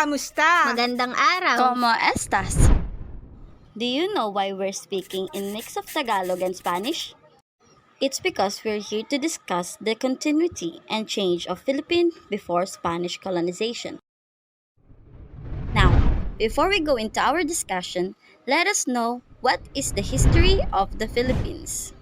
Kamusta? Magandang araw! ¿Cómo estás? Do you know why we're speaking in mix of Tagalog and Spanish? It's because we're here to discuss the continuity and change of Philippine before Spanish colonization. Now, before we go into our discussion, let us know what is the history of the Philippines.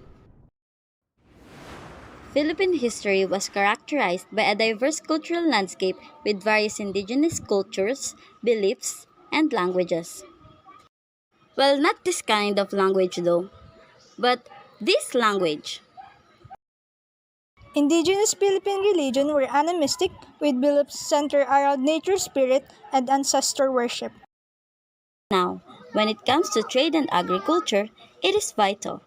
Philippine history was characterized by a diverse cultural landscape with various indigenous cultures, beliefs, and languages. Well, not this kind of language though, but this language. Indigenous Philippine religion were animistic with beliefs centered around nature spirit and ancestor worship. Now, when it comes to trade and agriculture, it is vital.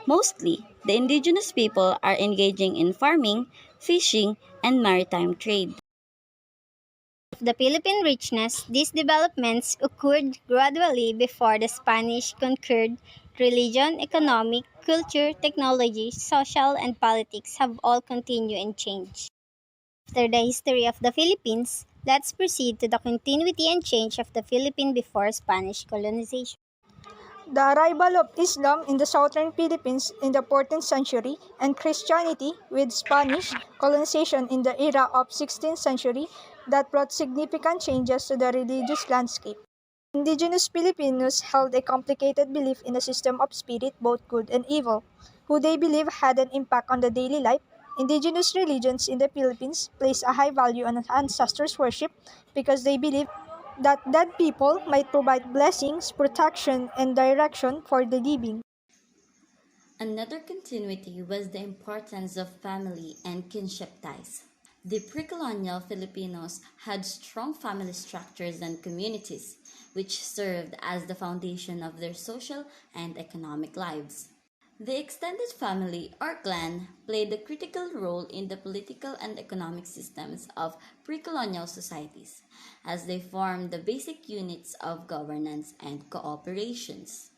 Mostly, the indigenous people are engaging in farming, fishing, and maritime trade. The Philippine richness, these developments occurred gradually before the Spanish conquered. Religion, economic, culture, technology, social, and politics have all continued and changed. After the history of the Philippines, let's proceed to the continuity and change of the Philippines before Spanish colonization. The arrival of Islam in the southern Philippines in the 14th century and Christianity with Spanish colonization in the era of 16th century that brought significant changes to the religious landscape. Indigenous Filipinos held a complicated belief in a system of spirit, both good and evil, who they believe had an impact on the daily life. Indigenous religions in the Philippines place a high value on ancestors' worship because they believe that dead people might provide blessings, protection, and direction for the living. Another continuity was the importance of family and kinship ties. The pre-colonial Filipinos had strong family structures and communities, which served as the foundation of their social and economic lives. The extended family or clan played a critical role in the political and economic systems of pre-colonial societies, as they formed the basic units of governance and cooperations.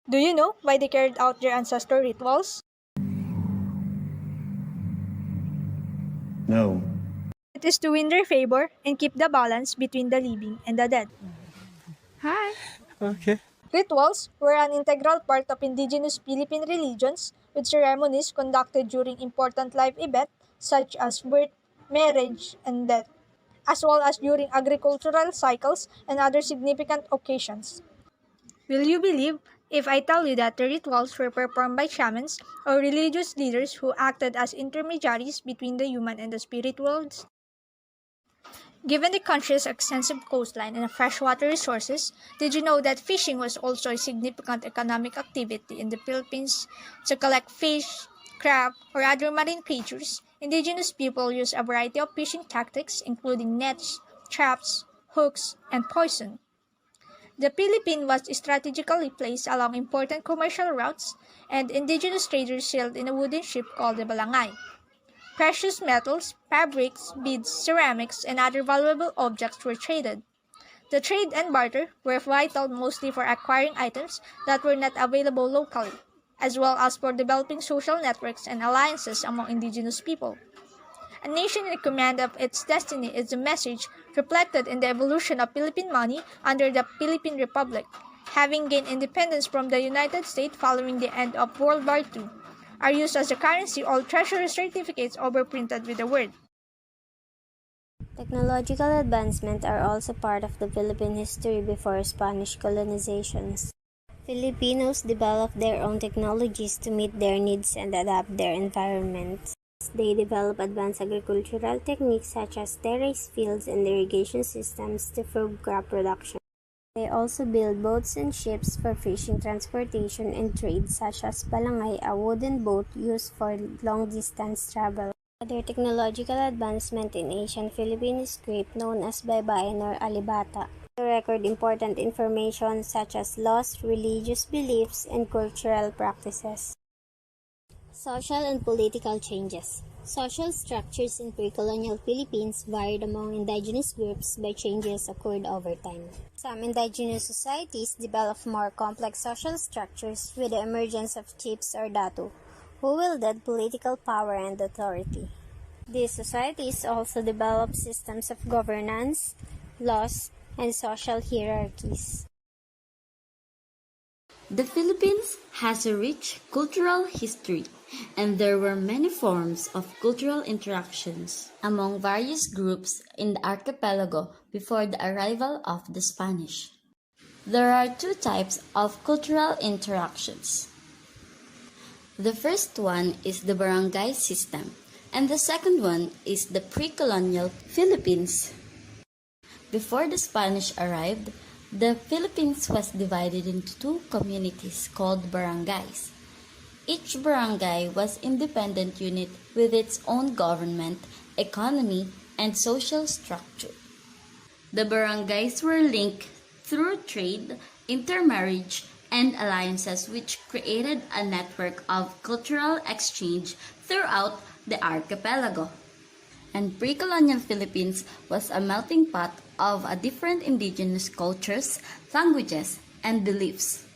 Do you know why they carried out their ancestor rituals? No. It is to win their favor and keep the balance between the living and the dead. Okay. Rituals were an integral part of indigenous Philippine religions, with ceremonies conducted during important life events such as birth, marriage, and death, as well as during agricultural cycles and other significant occasions. Will you believe if I tell you that the rituals were performed by shamans or religious leaders who acted as intermediaries between the human and the spirit worlds? Given the country's extensive coastline and freshwater resources, did you know that fishing was also a significant economic activity in the Philippines? To collect fish, crab, or other marine creatures, indigenous people used a variety of fishing tactics, including nets, traps, hooks, and poison. The Philippines was strategically placed along important commercial routes, and indigenous traders sailed in a wooden ship called the balangay. Precious metals, fabrics, beads, ceramics, and other valuable objects were traded. The trade and barter were vital mostly for acquiring items that were not available locally, as well as for developing social networks and alliances among indigenous people. A nation in command of its destiny is a message reflected in the evolution of Philippine money under the Philippine Republic, having gained independence from the United States following the end of World War II. Are used as a currency, all treasury certificates overprinted with the word. Technological advancements are also part of the Philippine history before Spanish colonizations. Filipinos developed their own technologies to meet their needs and adapt their environments. They developed advanced agricultural techniques such as terrace fields and irrigation systems to improve crop production. They also built boats and ships for fishing, transportation, and trade, such as balangay, a wooden boat used for long-distance travel. Other technological advancement in ancient Philippine script known as baybayin or alibata to record important information such as laws, religious beliefs, and cultural practices. Social and political changes. Social structures in pre-colonial Philippines varied among indigenous groups by changes occurred over time. Some indigenous societies developed more complex social structures with the emergence of chiefs or datu, who wielded political power and authority. These societies also developed systems of governance laws, and social hierarchies. The Philippines has a rich cultural history, and there were many forms of cultural interactions among various groups in the archipelago before the arrival of the Spanish. There are two types of cultural interactions. The first one is the barangay system, and the second one is the pre-colonial Philippines. Before the Spanish arrived, the Philippines was divided into two communities called barangays. Each barangay was an independent unit with its own government, economy, and social structure. The barangays were linked through trade, intermarriage, and alliances, which created a network of cultural exchange throughout the archipelago. And pre-colonial Philippines was a melting pot of different indigenous cultures, languages, and beliefs.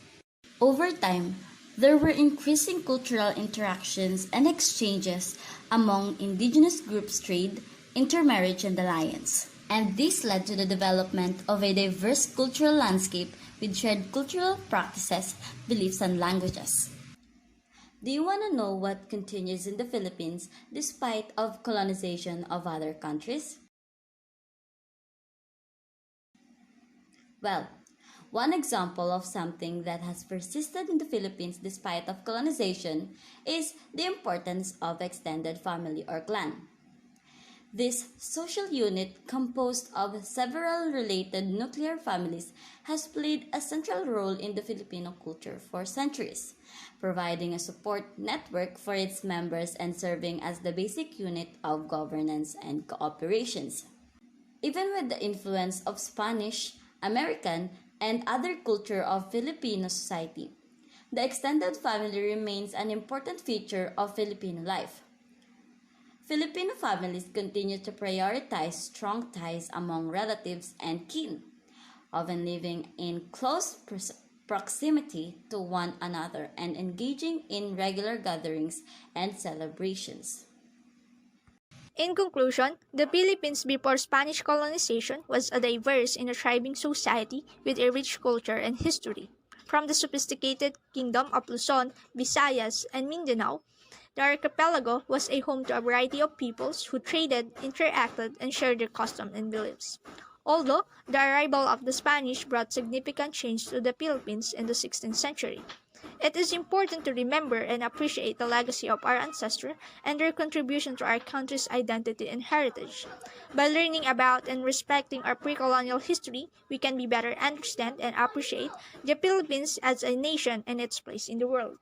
Over time, there were increasing cultural interactions and exchanges among indigenous groups, trade, intermarriage, and alliance. And this led to the development of a diverse cultural landscape with shared cultural practices, beliefs, and languages. Do you want to know what continues in the Philippines despite of colonization of other countries? Well, one example of something that has persisted in the Philippines despite of colonization is the importance of extended family or clan. This social unit, composed of several related nuclear families, has played a central role in the Filipino culture for centuries, providing a support network for its members and serving as the basic unit of governance and cooperations. Even with the influence of Spanish, American, and other culture of Filipino society, the extended family remains an important feature of Filipino life. Filipino families continue to prioritize strong ties among relatives and kin, often living in close proximity to one another and engaging in regular gatherings and celebrations. In conclusion, the Philippines before Spanish colonization was a diverse and a thriving society with a rich culture and history. From the sophisticated kingdom of Luzon, Visayas, and Mindanao, the archipelago was a home to a variety of peoples who traded, interacted, and shared their customs and beliefs. Although the arrival of the Spanish brought significant change to the Philippines in the 16th century, it is important to remember and appreciate the legacy of our ancestors and their contribution to our country's identity and heritage. By learning about and respecting our pre-colonial history, we can be better understand and appreciate the Philippines as a nation and its place in the world.